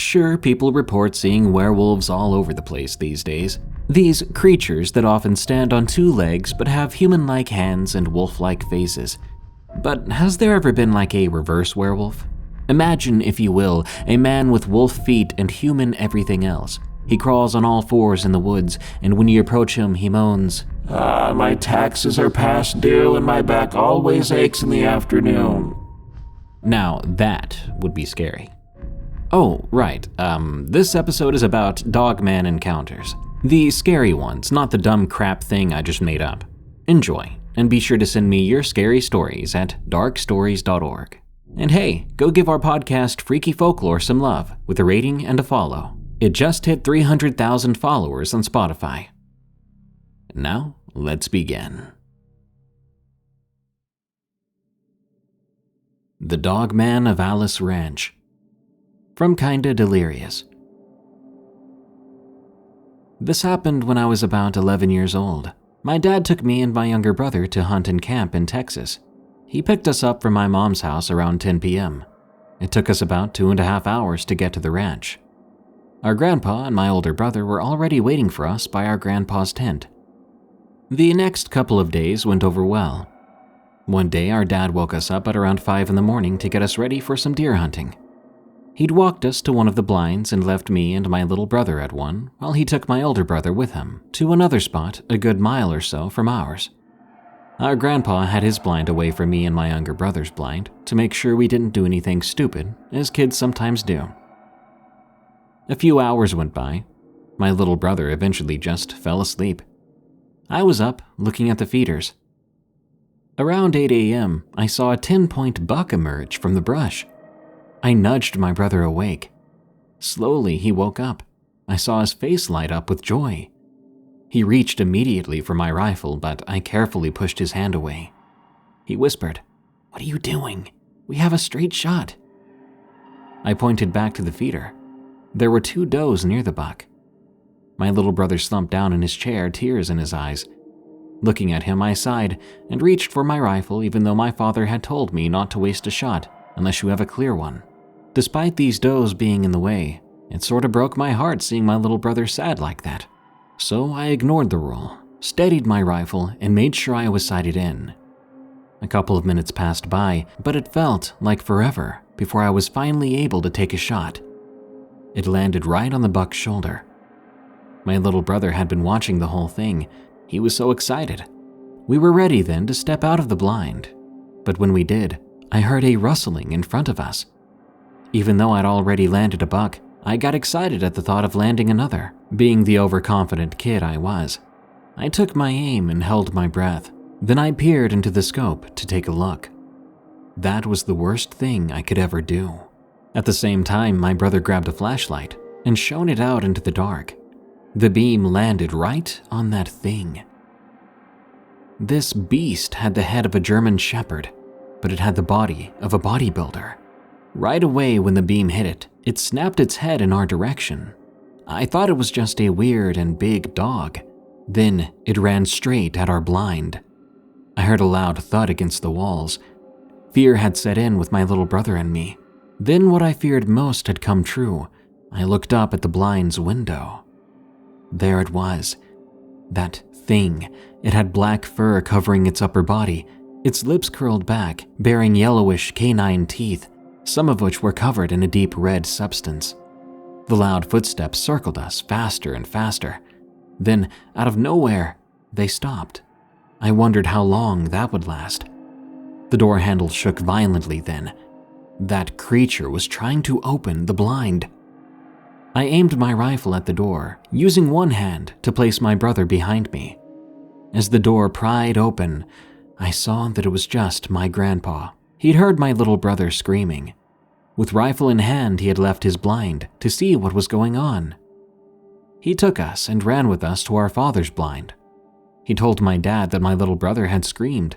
Sure, people report seeing werewolves all over the place these days. These creatures that often stand on two legs but have human-like hands and wolf-like faces. But has there ever been like a reverse werewolf? Imagine, if you will, a man with wolf feet and human everything else. He crawls on all fours in the woods, and when you approach him, he moans, My taxes are past due and my back always aches in the afternoon." Now, that would be scary. Oh, right, this episode is about Dogman Encounters. The scary ones, not the dumb crap thing I just made up. Enjoy, and be sure to send me your scary stories at darkstories.org. And hey, go give our podcast Freaky Folklore some love with a rating and a follow. It just hit 300,000 followers on Spotify. Now, let's begin. The Dogman of Alice Ranch. From KindaDeleriouis. This happened when I was about 11 years old. My dad took me and my younger brother to hunt and camp in Texas. He picked us up from my mom's house around 10 p.m. It took us about 2.5 hours to get to the ranch. Our grandpa and my older brother were already waiting for us by our grandpa's tent. The next couple of days went over well. One day our dad woke us up at around 5 in the morning to get us ready for some deer hunting. He'd walked us to one of the blinds and left me and my little brother at one, while he took my older brother with him to another spot a good mile or so from ours. Our grandpa had his blind away from me and my younger brother's blind to make sure we didn't do anything stupid, as kids sometimes do. A few hours went by. My little brother eventually just fell asleep. I was up, looking at the feeders. Around 8 a.m., I saw a 10-point buck emerge from the brush. I nudged my brother awake. Slowly, he woke up. I saw his face light up with joy. He reached immediately for my rifle, but I carefully pushed his hand away. He whispered, "What are you doing? We have a straight shot." I pointed back to the feeder. There were 2 does near the buck. My little brother slumped down in his chair, tears in his eyes. Looking at him, I sighed and reached for my rifle, even though my father had told me not to waste a shot unless you have a clear one. Despite these does being in the way, it sort of broke my heart seeing my little brother sad like that. So I ignored the rule, steadied my rifle, and made sure I was sighted in. A couple of minutes passed by, but it felt like forever before I was finally able to take a shot. It landed right on the buck's shoulder. My little brother had been watching the whole thing. He was so excited. We were ready then to step out of the blind. But when we did, I heard a rustling in front of us. Even though I'd already landed a buck, I got excited at the thought of landing another, being the overconfident kid I was. I took my aim and held my breath. Then I peered into the scope to take a look. That was the worst thing I could ever do. At the same time, my brother grabbed a flashlight and shone it out into the dark. The beam landed right on that thing. This beast had the head of a German shepherd, but it had the body of a bodybuilder. Right away when the beam hit it, it snapped its head in our direction. I thought it was just a weird and big dog. Then it ran straight at our blind. I heard a loud thud against the walls. Fear had set in with my little brother and me. Then what I feared most had come true. I looked up at the blind's window. There it was. That thing. It had black fur covering its upper body, its lips curled back, bearing yellowish canine teeth, some of which were covered in a deep red substance. The loud footsteps circled us faster and faster. Then, out of nowhere, they stopped. I wondered how long that would last. The door handle shook violently then. That creature was trying to open the blind. I aimed my rifle at the door, using one hand to place my brother behind me. As the door pried open, I saw that it was just my grandpa. He'd heard my little brother screaming. With rifle in hand, he had left his blind to see what was going on. He took us and ran with us to our father's blind. He told my dad that my little brother had screamed.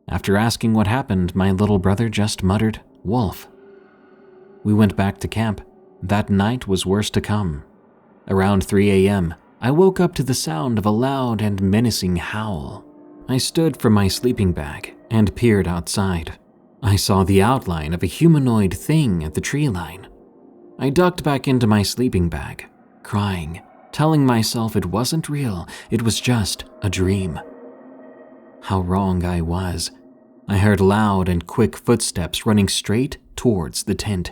After asking what happened, my little brother just muttered, "Wolf." We went back to camp. That night was worse to come. Around 3 a.m., I woke up to the sound of a loud and menacing howl. I stood from my sleeping bag and peered outside. I saw the outline of a humanoid thing at the tree line. I ducked back into my sleeping bag, crying, telling myself it wasn't real, it was just a dream. How wrong I was. I heard loud and quick footsteps running straight towards the tent.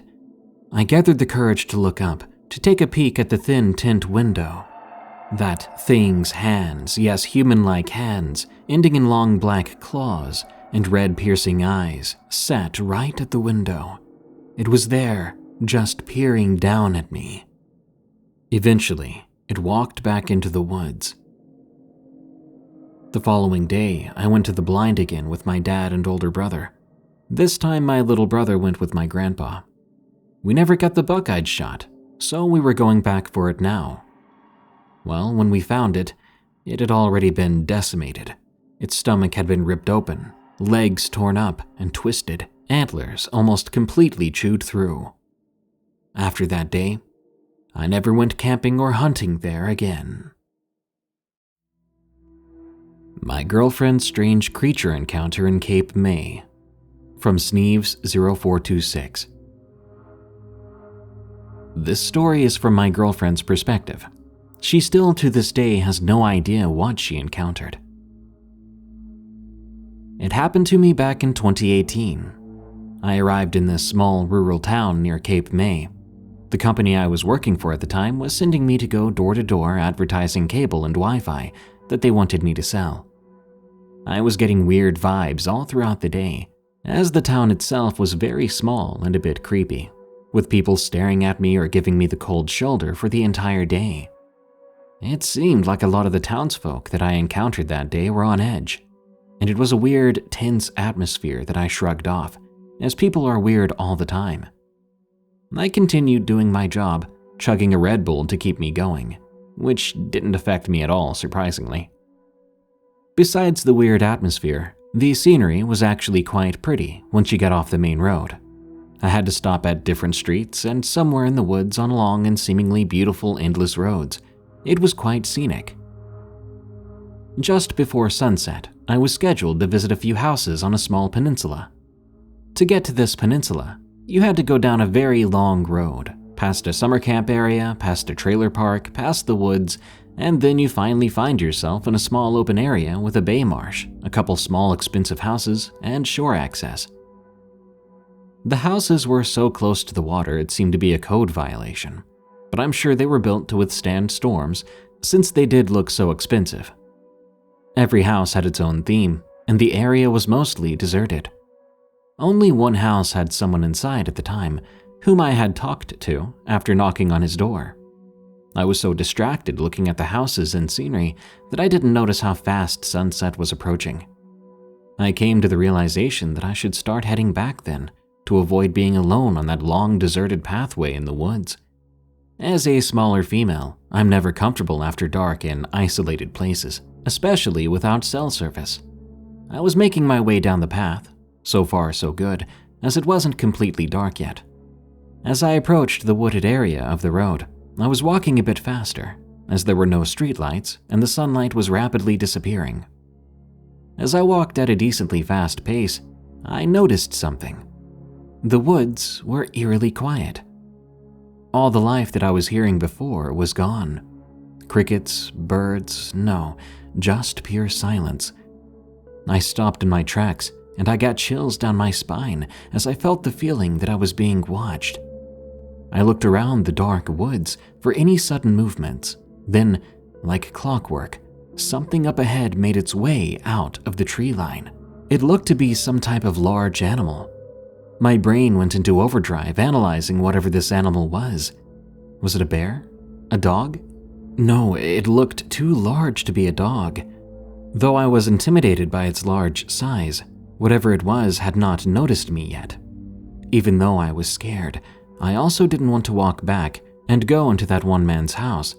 I gathered the courage to look up, to take a peek at the thin tent window. That thing's hands, yes, human-like hands, ending in long black claws and red piercing eyes, sat right at the window. It was there, just peering down at me. Eventually, it walked back into the woods. The following day, I went to the blind again with my dad and older brother. This time, my little brother went with my grandpa. We never got the buck I'd shot, so we were going back for it now. Well, when we found it, it had already been decimated. Its stomach had been ripped open, legs torn up and twisted, antlers almost completely chewed through. After that day, I never went camping or hunting there again. My girlfriend's strange creature encounter in Cape May. From Sneeves 0426. This story is from my girlfriend's perspective. She still to this day has no idea what she encountered. It happened to me back in 2018. I arrived in this small rural town near Cape May. The company I was working for at the time was sending me to go door to door advertising cable and Wi-Fi that they wanted me to sell. I was getting weird vibes all throughout the day, as the town itself was very small and a bit creepy, with people staring at me or giving me the cold shoulder for the entire day. It seemed like a lot of the townsfolk that I encountered that day were on edge, and it was a weird, tense atmosphere that I shrugged off, as people are weird all the time. I continued doing my job, chugging a Red Bull to keep me going, which didn't affect me at all, surprisingly. Besides the weird atmosphere, the scenery was actually quite pretty once you got off the main road. I had to stop at different streets and somewhere in the woods on long and seemingly beautiful endless roads. It was quite scenic. Just before sunset, I was scheduled to visit a few houses on a small peninsula. To get to this peninsula, you had to go down a very long road, past a summer camp area, past a trailer park, past the woods, and then you finally find yourself in a small open area with a bay marsh, a couple small expensive houses, and shore access. The houses were so close to the water it seemed to be a code violation, but I'm sure they were built to withstand storms since they did look so expensive. Every house had its own theme, and the area was mostly deserted. Only one house had someone inside at the time, whom I had talked to after knocking on his door. I was so distracted looking at the houses and scenery that I didn't notice how fast sunset was approaching. I came to the realization that I should start heading back then, to avoid being alone on that long deserted pathway in the woods. As a smaller female, I'm never comfortable after dark in isolated places, especially without cell service. I was making my way down the path, so far so good, as it wasn't completely dark yet. As I approached the wooded area of the road, I was walking a bit faster, as there were no streetlights and the sunlight was rapidly disappearing. As I walked at a decently fast pace, I noticed something. The woods were eerily quiet. All the life that I was hearing before was gone. Crickets, birds, no, just pure silence. I stopped in my tracks, and I got chills down my spine as I felt the feeling that I was being watched. I looked around the dark woods for any sudden movements. Then, like clockwork, something up ahead made its way out of the tree line. It looked to be some type of large animal. My brain went into overdrive analyzing whatever this animal was. Was it a bear? A dog? No, it looked too large to be a dog. Though I was intimidated by its large size, whatever it was had not noticed me yet. Even though I was scared, I also didn't want to walk back and go into that one man's house.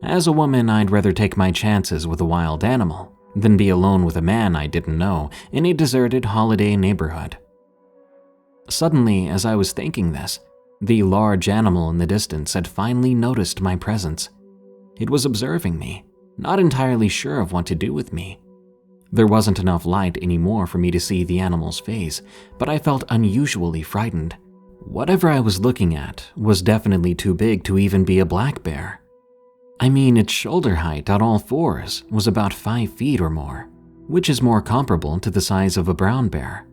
As a woman, I'd rather take my chances with a wild animal than be alone with a man I didn't know in a deserted holiday neighborhood. Suddenly, as I was thinking this, the large animal in the distance had finally noticed my presence. It was observing me, not entirely sure of what to do with me. There wasn't enough light anymore for me to see the animal's face, but I felt unusually frightened, Whatever I was looking at was definitely too big to even be a black bear. I mean, its shoulder height on all fours was about 5 feet or more, which is more comparable to the size of a brown bear.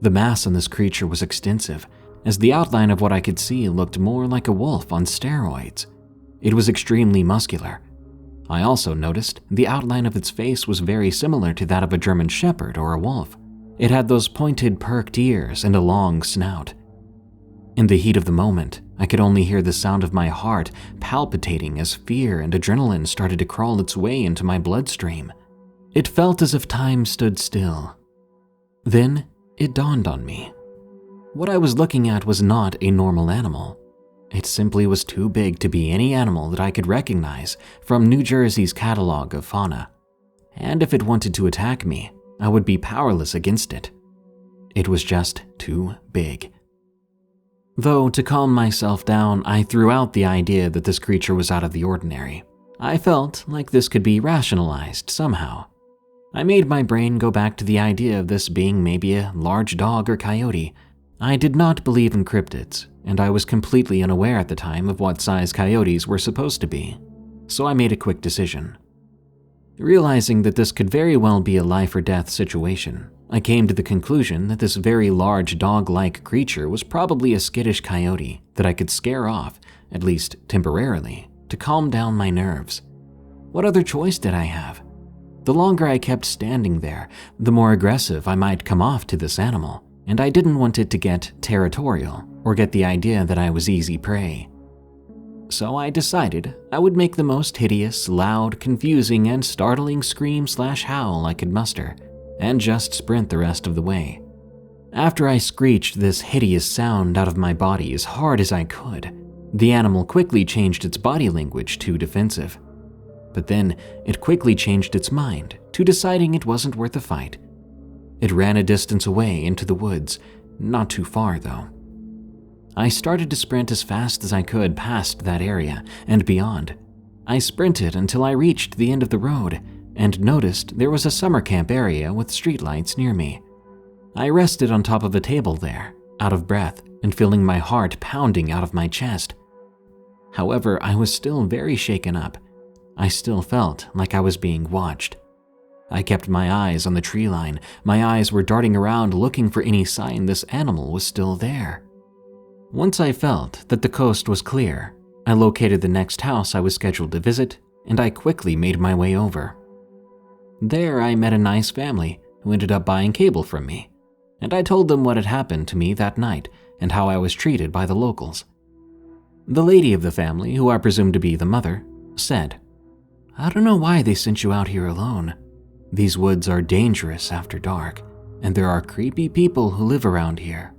The mass on this creature was extensive, as the outline of what I could see looked more like a wolf on steroids. It was extremely muscular. I also noticed the outline of its face was very similar to that of a German shepherd or a wolf. It had those pointed, perked ears and a long snout. In the heat of the moment, I could only hear the sound of my heart palpitating as fear and adrenaline started to crawl its way into my bloodstream. It felt as if time stood still. Then it dawned on me. What I was looking at was not a normal animal. It simply was too big to be any animal that I could recognize from New Jersey's catalog of fauna. And if it wanted to attack me, I would be powerless against it. It was just too big. Though, to calm myself down, I threw out the idea that this creature was out of the ordinary. I felt like this could be rationalized somehow. I made my brain go back to the idea of this being maybe a large dog or coyote. I did not believe in cryptids, and I was completely unaware at the time of what size coyotes were supposed to be, so I made a quick decision. Realizing that this could very well be a life or death situation, I came to the conclusion that this very large dog-like creature was probably a skittish coyote that I could scare off, at least temporarily, to calm down my nerves. What other choice did I have? The longer I kept standing there, the more aggressive I might come off to this animal, and I didn't want it to get territorial or get the idea that I was easy prey. So I decided I would make the most hideous, loud, confusing, and startling scream/howl I could muster, and just sprint the rest of the way. After I screeched this hideous sound out of my body as hard as I could, the animal quickly changed its body language to defensive. But then it quickly changed its mind to deciding it wasn't worth a fight. It ran a distance away into the woods, not too far though. I started to sprint as fast as I could past that area and beyond. I sprinted until I reached the end of the road and noticed there was a summer camp area with streetlights near me. I rested on top of a table there, out of breath and feeling my heart pounding out of my chest. However, I was still very shaken up. I still felt like I was being watched. I kept my eyes on the tree line. My eyes were darting around looking for any sign this animal was still there. Once I felt that the coast was clear, I located the next house I was scheduled to visit, and I quickly made my way over. There I met a nice family who ended up buying cable from me, and I told them what had happened to me that night and how I was treated by the locals. The lady of the family, who I presumed to be the mother, said, "I don't know why they sent you out here alone. These woods are dangerous after dark, and there are creepy people who live around here."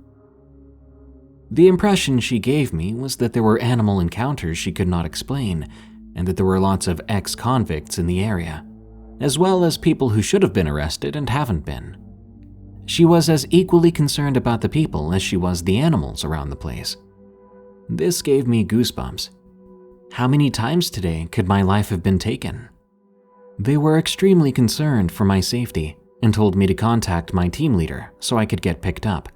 The impression she gave me was that there were animal encounters she could not explain, and that there were lots of ex-convicts in the area, as well as people who should have been arrested and haven't been. She was as equally concerned about the people as she was the animals around the place. This gave me goosebumps. How many times today could my life have been taken? They were extremely concerned for my safety and told me to contact my team leader so I could get picked up.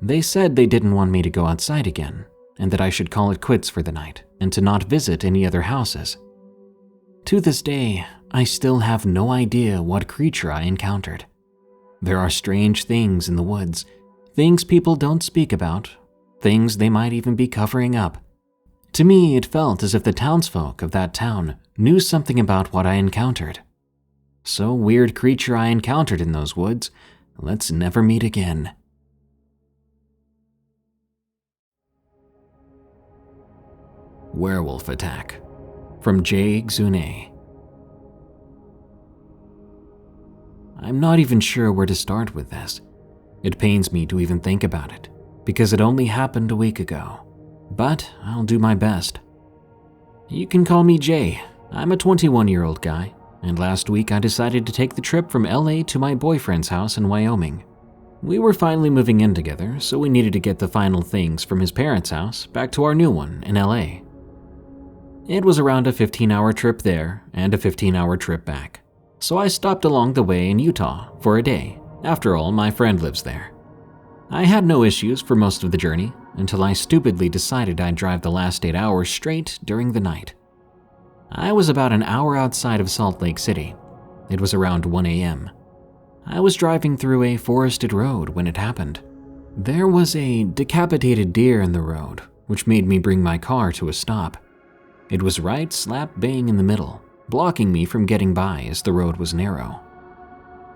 They said they didn't want me to go outside again and that I should call it quits for the night and to not visit any other houses. To this day, I still have no idea what creature I encountered. There are strange things in the woods, things people don't speak about, things they might even be covering up. To me, it felt as if the townsfolk of that town knew something about what I encountered. So weird creature I encountered in those woods, let's never meet again. Werewolf Attack from J Xunay. I'm not even sure where to start with this. It pains me to even think about it, because it only happened a week ago. But I'll do my best. You can call me Jay. I'm a 21-year-old guy, and last week I decided to take the trip from LA to my boyfriend's house in Wyoming. We were finally moving in together, so we needed to get the final things from his parents' house back to our new one in LA. It was around a 15-hour trip there and a 15-hour trip back, so I stopped along the way in Utah for a day. After all, my friend lives there. I had no issues for most of the journey, until I stupidly decided I'd drive the last 8 hours straight during the night. I was about an hour outside of Salt Lake City. It was around 1 a.m. I was driving through a forested road when it happened. There was a decapitated deer in the road, which made me bring my car to a stop. It was right slap bang in the middle, blocking me from getting by as the road was narrow.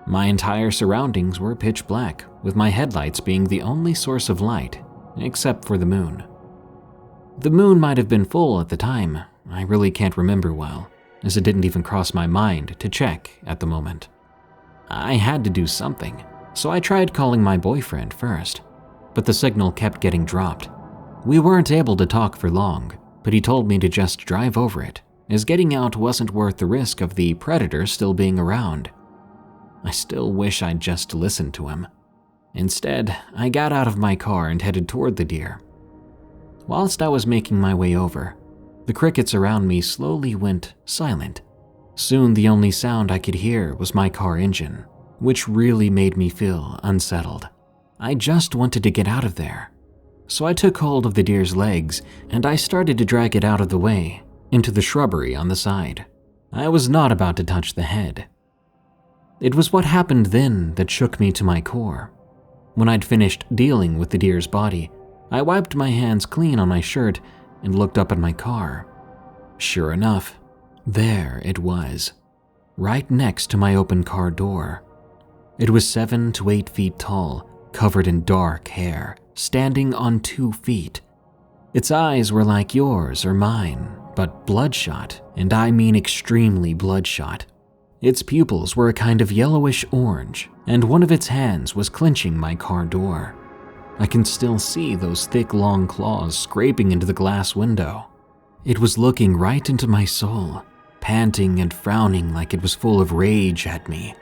My entire surroundings were pitch black, with my headlights being the only source of light, except for the moon. The moon might have been full at the time. I really can't remember well, as it didn't even cross my mind to check at the moment. I had to do something, so I tried calling my boyfriend first, but the signal kept getting dropped. We weren't able to talk for long, but he told me to just drive over it, as getting out wasn't worth the risk of the predator still being around. I still wish I'd just listened to him. Instead, I got out of my car and headed toward the deer. Whilst I was making my way over, the crickets around me slowly went silent. Soon the only sound I could hear was my car engine, which really made me feel unsettled. I just wanted to get out of there. So I took hold of the deer's legs and I started to drag it out of the way, into the shrubbery on the side. I was not about to touch the head. It was what happened then that shook me to my core. When I'd finished dealing with the deer's body, I wiped my hands clean on my shirt and looked up at my car. Sure enough, there it was, right next to my open car door. It was 7 to 8 feet tall, covered in dark hair, standing on 2 feet. Its eyes were like yours or mine, but bloodshot, and I mean extremely bloodshot. Its pupils were a kind of yellowish orange, and one of its hands was clenching my car door. I can still see those thick, long claws scraping into the glass window. It was looking right into my soul, panting and frowning like it was full of rage at me.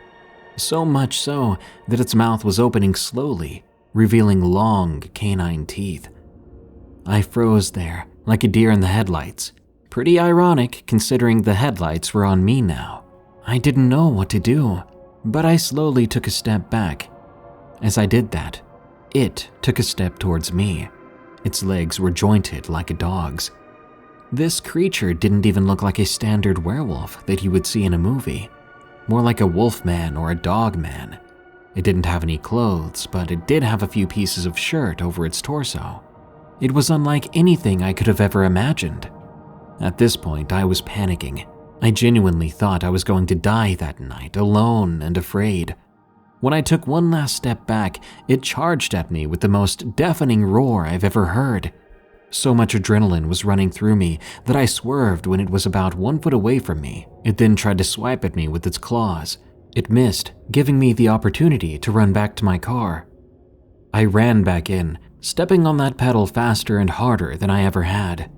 So much so that its mouth was opening slowly, revealing long canine teeth. I froze there, like a deer in the headlights. Pretty ironic considering the headlights were on me now. I didn't know what to do, but I slowly took a step back. As I did that, it took a step towards me. Its legs were jointed like a dog's. This creature didn't even look like a standard werewolf that you would see in a movie. More like a Wolfman or a Dogman. It didn't have any clothes, but it did have a few pieces of shirt over its torso. It was unlike anything I could have ever imagined. At this point, I was panicking. I genuinely thought I was going to die that night, alone and afraid. When I took one last step back, it charged at me with the most deafening roar I've ever heard. So much adrenaline was running through me that I swerved when it was about 1 foot away from me. It then tried to swipe at me with its claws. It missed, giving me the opportunity to run back to my car. I ran back in, stepping on that pedal faster and harder than I ever had.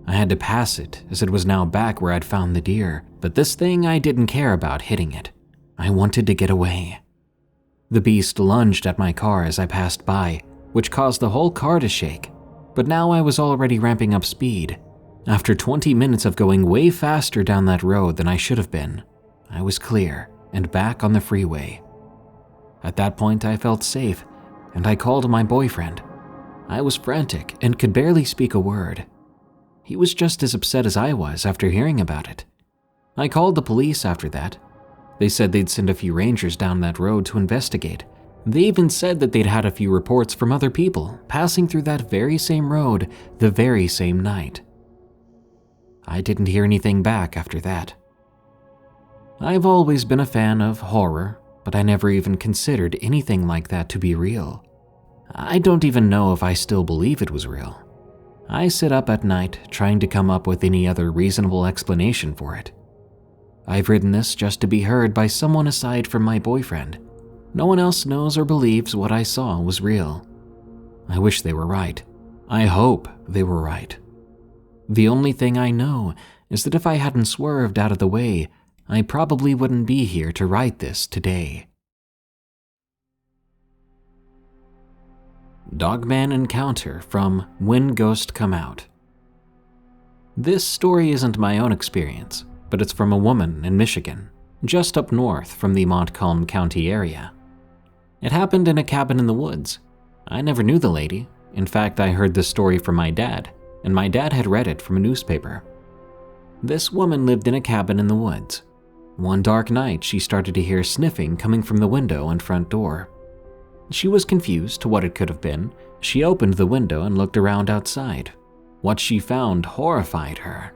I had to pass it, as it was now back where I'd found the deer, but this thing I didn't care about hitting it. I wanted to get away. The beast lunged at my car as I passed by, which caused the whole car to shake, but now I was already ramping up speed. After 20 minutes of going way faster down that road than I should have been, I was clear and back on the freeway. At that point, I felt safe, and I called my boyfriend. I was frantic and could barely speak a word. He was just as upset as I was after hearing about it. I called the police after that. They said they'd send a few rangers down that road to investigate. They even said that they'd had a few reports from other people passing through that very same road the very same night. I didn't hear anything back after that. I've always been a fan of horror, but I never even considered anything like that to be real. I don't even know if I still believe it was real. I sit up at night trying to come up with any other reasonable explanation for it. I've written this just to be heard by someone aside from my boyfriend. No one else knows or believes what I saw was real. I wish they were right. I hope they were right. The only thing I know is that if I hadn't swerved out of the way, I probably wouldn't be here to write this today. Dogman Encounter from When Ghosts Come Out. This story isn't my own experience, but it's from a woman in Michigan, just up north from the Montcalm County area. It happened in a cabin in the woods. I never knew the lady, In fact, I heard this story from my dad, and my dad had read it from a newspaper. This woman lived in a cabin in the woods. One dark night, she started to hear sniffing coming from the window and front door. She was confused to what it could have been. She opened the window and looked around outside. What she found horrified her.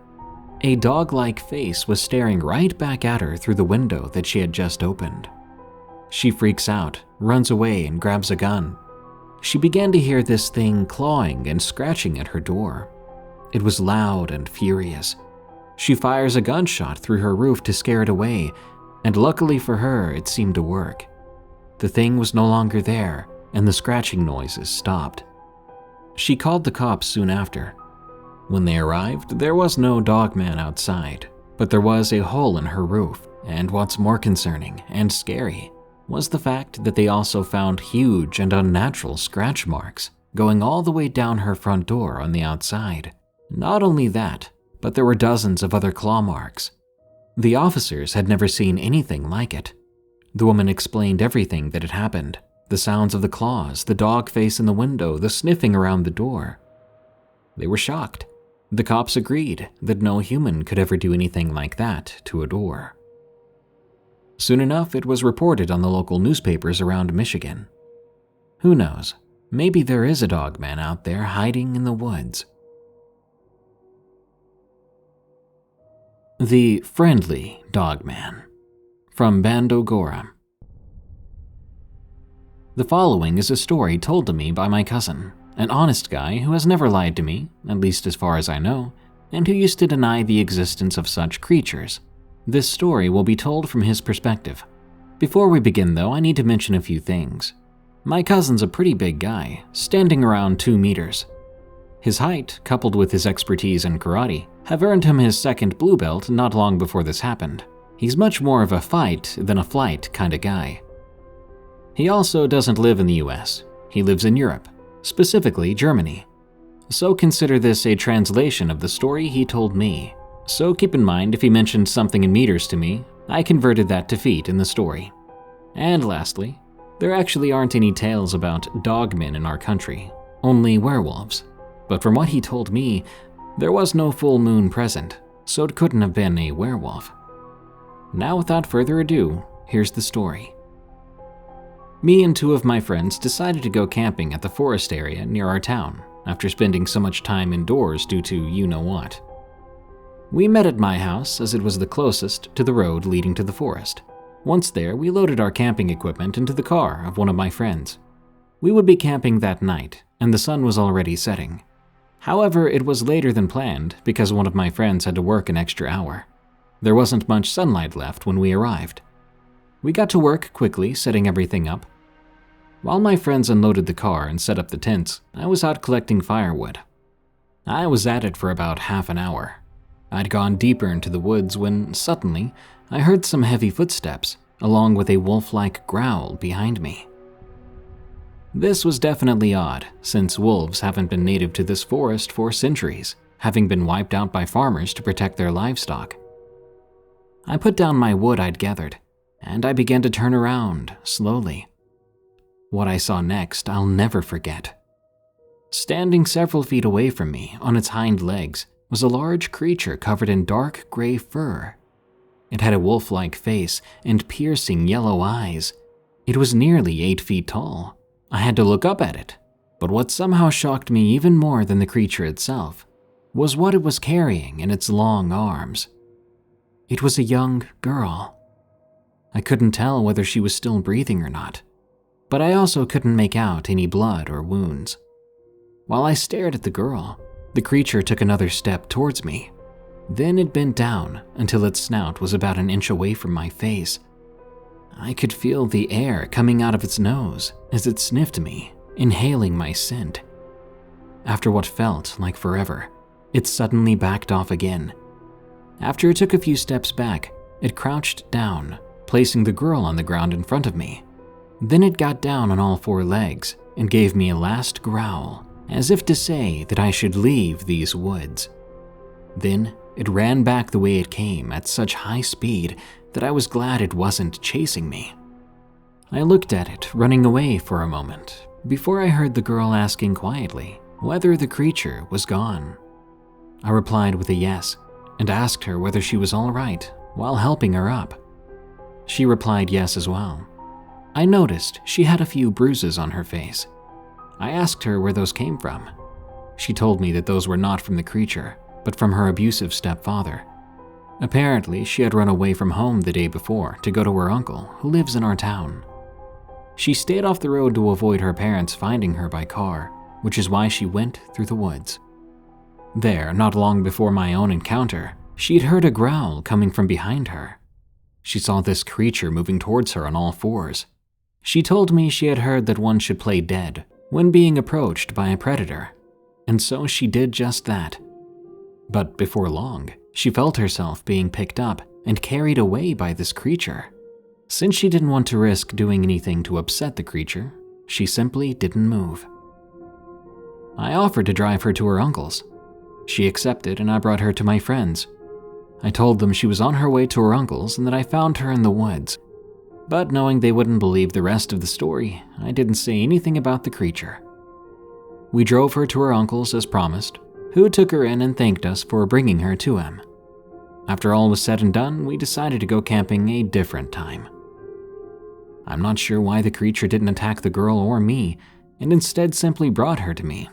A dog-like face was staring right back at her through the window that she had just opened. She freaks out, runs away, and grabs a gun. She began to hear this thing clawing and scratching at her door. It was loud and furious. She fires a gunshot through her roof to scare it away, and luckily for her, it seemed to work. The thing was no longer there, and the scratching noises stopped. She called the cops soon after. When they arrived, there was no Dogman outside, but there was a hole in her roof, and what's more concerning and scary was the fact that they also found huge and unnatural scratch marks going all the way down her front door on the outside. Not only that, but there were dozens of other claw marks. The officers had never seen anything like it. The woman explained everything that had happened, the sounds of the claws, the dog face in the window, the sniffing around the door. They were shocked. The cops agreed that no human could ever do anything like that to a door. Soon enough, it was reported on the local newspapers around Michigan. Who knows, maybe there is a dogman out there hiding in the woods. The Friendly Dogman, from Bandogora. The following is a story told to me by my cousin, an honest guy who has never lied to me, at least as far as I know, and who used to deny the existence of such creatures. This story will be told from his perspective. Before we begin though, I need to mention a few things. My cousin's a pretty big guy, standing around 2 meters. His height, coupled with his expertise in karate, have earned him his second blue belt not long before this happened. He's much more of a fight than a flight kind of guy. He also doesn't live in the US. He lives in Europe, specifically Germany. So consider this a translation of the story he told me. So keep in mind if he mentioned something in meters to me, I converted that to feet in the story. And lastly, there actually aren't any tales about dogmen in our country, only werewolves. But from what he told me, there was no full moon present, so it couldn't have been a werewolf. Now without further ado, here's the story. Me and 2 of my friends decided to go camping at the forest area near our town after spending so much time indoors due to you-know-what. We met at my house as it was the closest to the road leading to the forest. Once there, we loaded our camping equipment into the car of one of my friends. We would be camping that night, and the sun was already setting. However, it was later than planned because one of my friends had to work an extra hour. There wasn't much sunlight left when we arrived. We got to work quickly, setting everything up. While my friends unloaded the car and set up the tents, I was out collecting firewood. I was at it for about half an hour. I'd gone deeper into the woods when, suddenly, I heard some heavy footsteps, along with a wolf-like growl behind me. This was definitely odd, since wolves haven't been native to this forest for centuries, having been wiped out by farmers to protect their livestock. I put down my wood I'd gathered, and I began to turn around, slowly. What I saw next, I'll never forget. Standing several feet away from me, on its hind legs, was a large creature covered in dark gray fur. It had a wolf-like face and piercing yellow eyes. It was nearly 8 feet tall. I had to look up at it, but what somehow shocked me even more than the creature itself was what it was carrying in its long arms. It was a young girl. I couldn't tell whether she was still breathing or not, but I also couldn't make out any blood or wounds. While I stared at the girl, the creature took another step towards me. Then it bent down until its snout was about an inch away from my face. I could feel the air coming out of its nose as it sniffed me, inhaling my scent. After what felt like forever, it suddenly backed off again. After it took a few steps back, it crouched down, placing the girl on the ground in front of me. Then it got down on all 4 legs and gave me a last growl, as if to say that I should leave these woods. Then it ran back the way it came at such high speed that I was glad it wasn't chasing me. I looked at it running away for a moment, before I heard the girl asking quietly whether the creature was gone. I replied with a yes and asked her whether she was all right while helping her up. She replied yes as well. I noticed she had a few bruises on her face. I asked her where those came from. She told me that those were not from the creature, but from her abusive stepfather. Apparently, she had run away from home the day before to go to her uncle, who lives in our town. She stayed off the road to avoid her parents finding her by car, which is why she went through the woods. There, not long before my own encounter, she'd heard a growl coming from behind her. She saw this creature moving towards her on all fours. She told me she had heard that one should play dead when being approached by a predator, and so she did just that. But before long, she felt herself being picked up and carried away by this creature. Since she didn't want to risk doing anything to upset the creature, she simply didn't move. I offered to drive her to her uncle's. She accepted and I brought her to my friends. I told them she was on her way to her uncle's and that I found her in the woods. But knowing they wouldn't believe the rest of the story, I didn't say anything about the creature. We drove her to her uncle's as promised, who took her in and thanked us for bringing her to him. After all was said and done, we decided to go camping a different time. I'm not sure why the creature didn't attack the girl or me, and instead simply brought her to me.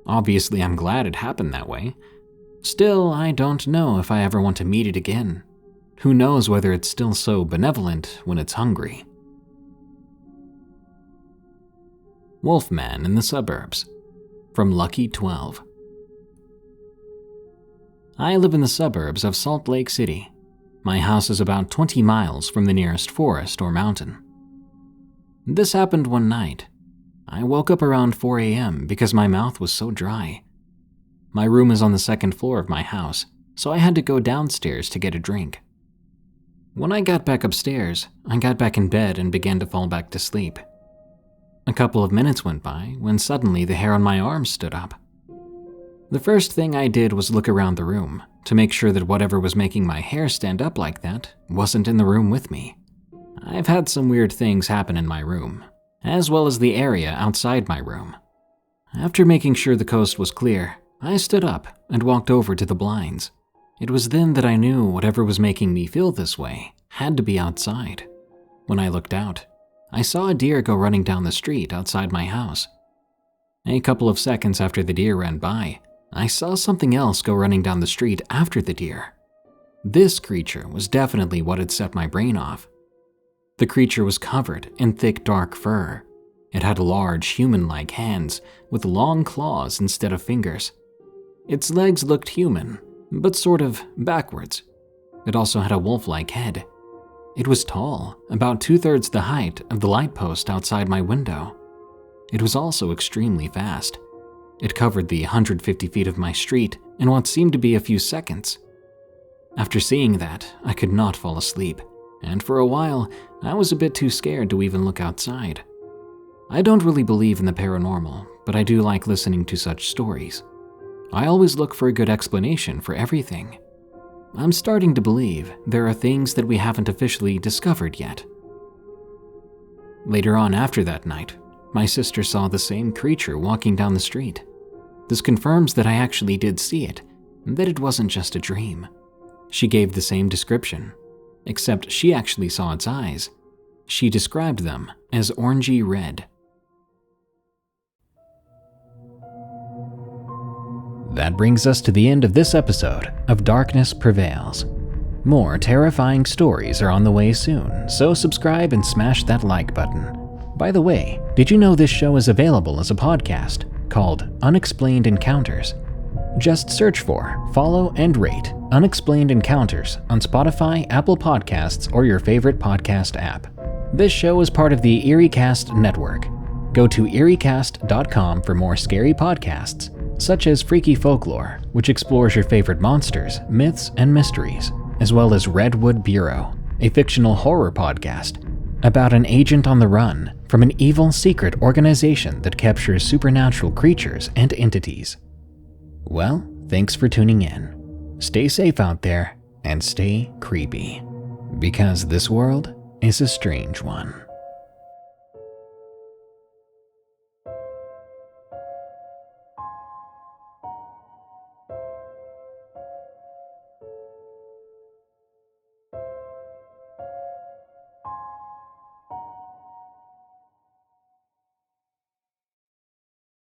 Obviously, I'm glad it happened that way. Still, I don't know if I ever want to meet it again. Who knows whether it's still so benevolent when it's hungry. Wolfman in the Suburbs, from Lucky 12. I live in the suburbs of Salt Lake City. My house is about 20 miles from the nearest forest or mountain. This happened one night. I woke up around 4 a.m. because my mouth was so dry. My room is on the second floor of my house, so I had to go downstairs to get a drink. When I got back upstairs, I got back in bed and began to fall back to sleep. A couple of minutes went by when suddenly the hair on my arm stood up. The first thing I did was look around the room to make sure that whatever was making my hair stand up like that wasn't in the room with me. I've had some weird things happen in my room, as well as the area outside my room. After making sure the coast was clear, I stood up and walked over to the blinds. It was then that I knew whatever was making me feel this way had to be outside. When I looked out, I saw a deer go running down the street outside my house. A couple of seconds after the deer ran by, I saw something else go running down the street after the deer. This creature was definitely what had set my brain off. The creature was covered in thick dark fur. It had large human-like hands with long claws instead of fingers. Its legs looked human, but sort of backwards. It also had a wolf-like head. It was tall, about 2/3 the height of the light post outside my window. It was also extremely fast. It covered the 150 feet of my street in what seemed to be a few seconds. After seeing that, I could not fall asleep, and for a while, I was a bit too scared to even look outside. I don't really believe in the paranormal, but I do like listening to such stories. I always look for a good explanation for everything. I'm starting to believe there are things that we haven't officially discovered yet. Later on after that night, my sister saw the same creature walking down the street. This confirms that I actually did see it, and that it wasn't just a dream. She gave the same description, except she actually saw its eyes. She described them as orangey red. That brings us to the end of this episode of Darkness Prevails. More terrifying stories are on the way soon, so subscribe and smash that like button. By the way, did you know this show is available as a podcast called Unexplained Encounters? Just search for, follow, and rate Unexplained Encounters on Spotify, Apple Podcasts, or your favorite podcast app. This show is part of the EerieCast network. Go to EerieCast.com for more scary podcasts, such as Freaky Folklore, which explores your favorite monsters, myths, and mysteries, as well as Redwood Bureau, a fictional horror podcast about an agent on the run from an evil secret organization that captures supernatural creatures and entities. Well, thanks for tuning in. Stay safe out there and stay creepy, because this world is a strange one.